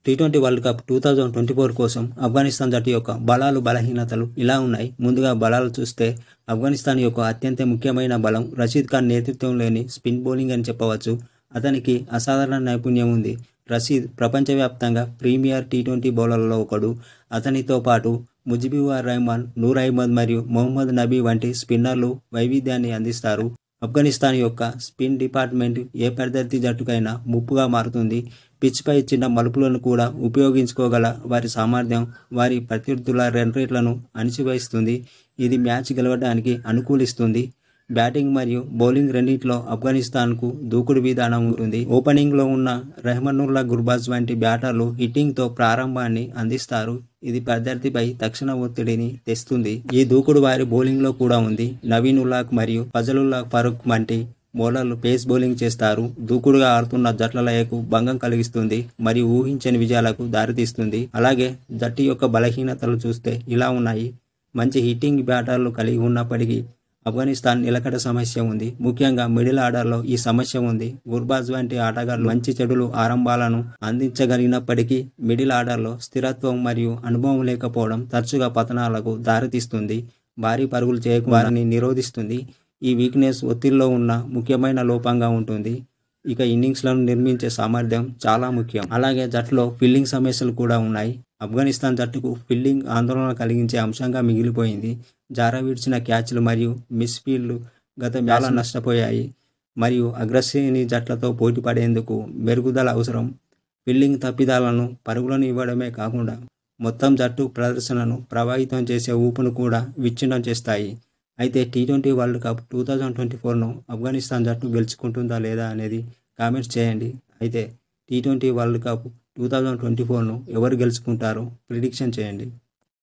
T20 world cup 2024 కోసం ఆఫ్ఘనిస్తాన్ జట్టు యొక్క బలాలు బలహీనతలు ఇలా ఉన్నాయి. ముందుగా బలాలు చూస్తే ఆఫ్ఘనిస్తాన్ యొక్క అత్యంత ముఖ్యమైన బలం రషీద్ ఖాన్ నేతృత్వంలోని స్పిన్ బౌలింగ్ అని చెప్పవచ్చు. అతనికి అసాధారణ నైపుణ్యం ఉంది. రషీద్ ప్రపంచవ్యాప్తంగా ప్రీమియర్ టీ20 బౌలర్లలో ఒకడు. అతనితో పాటు ముజిబుర్ రహమాన్, నూర్ అహ్మద్ మరియు మొహమ్మద్ నబీ వంటి స్పిన్నర్లు వైవిధ్యాన్ని అందిస్తారు. ఆఫ్ఘనిస్తాన్ యొక్క స్పిన్ డిపార్ట్మెంట్ ఏ ప్రత్యర్థి జట్టుకైనా ముప్పుగా మారుతుంది. పిచ్పై చిన్న మలుపులను కూడా ఉపయోగించుకోగల వారి సామర్థ్యం వారి ప్రత్యర్థుల రన్ రేట్లను అణిచివేస్తుంది. ఇది మ్యాచ్ గెలవడానికి అనుకూలిస్తుంది. బ్యాటింగ్ మరియు బౌలింగ్ రెండింటిలో ఆఫ్ఘనిస్తాన్కు దూకుడు విధానం ఉంటుంది. ఓపెనింగ్లో ఉన్న రెహమానుల్లా గుర్బాజ్ వంటి బ్యాటర్లు హిట్టింగ్తో ప్రారంభాన్ని అందిస్తారు. ఇది ప్రత్యర్థిపై తక్షణ ఒత్తిడిని తెస్తుంది. ఈ దూకుడు వారి బౌలింగ్లో కూడా ఉంది. నవీన్ ఉల్లాక్ మరియు ఫజలుల్లా ఫరూక్ వంటి బౌలర్లు పేస్ బౌలింగ్ చేస్తారు. దూకుడుగా ఆడుతున్న జట్ల లయకు భంగం కలిగిస్తుంది మరియు ఊహించని విజయాలకు దారితీస్తుంది. అలాగే జట్టు యొక్క బలహీనతలు చూస్తే ఇలా ఉన్నాయి. మంచి హిట్టింగ్ బ్యాటర్లు కలిగి ఉన్నప్పటికీ ఆఫ్ఘనిస్తాన్ నిలకడ సమస్య ఉంది. ముఖ్యంగా మిడిల్ ఆర్డర్లో ఈ సమస్య ఉంది. గుర్బాజ్ వంటి ఆటగాళ్లు మంచి చెడులు ఆరంభాలను అందించగలిగినప్పటికీ మిడిల్ ఆర్డర్లో స్థిరత్వం మరియు అనుభవం లేకపోవడం తరచుగా పతనాలకు దారితీస్తుంది. భారీ పరుగులు చేయకుండా వారిని నిరోధిస్తుంది. ఈ వీక్నెస్ ఒత్తిడిలో ఉన్న ముఖ్యమైన లోపంగా ఉంటుంది. ఇక ఇన్నింగ్స్లను నిర్మించే సామర్థ్యం చాలా ముఖ్యం. అలాగే జట్టులో ఫీల్డింగ్ సమస్యలు కూడా ఉన్నాయి. ఆఫ్ఘనిస్తాన్ జట్టుకు ఫీల్డింగ్ ఆందోళన కలిగించే అంశంగా మిగిలిపోయింది. జారవిడిచిన క్యాచ్లు మరియు మిస్ ఫీల్డ్లు గత చాలా నష్టపోయాయి మరియు అగ్రశ్రేణి జట్లతో పోటీ పడేందుకు మెరుగుదల అవసరం. ఫీల్డింగ్ తప్పిదాలను పరుగులను ఇవ్వడమే కాకుండా మొత్తం జట్టు ప్రదర్శనను ప్రభావితం చేసే ఊపును కూడా విచ్ఛిన్నం చేస్తాయి. అయితే టీ20 వరల్డ్ కప్ 2024ను ఆఫ్ఘనిస్తాన్ జట్టు గెలుచుకుంటుందా లేదా అనేది కామెంట్స్ చేయండి. అయితే టీ20 వరల్డ్ కప్ 2024ను ఎవరు గెలుచుకుంటారో ప్రిడిక్షన్ చేయండి.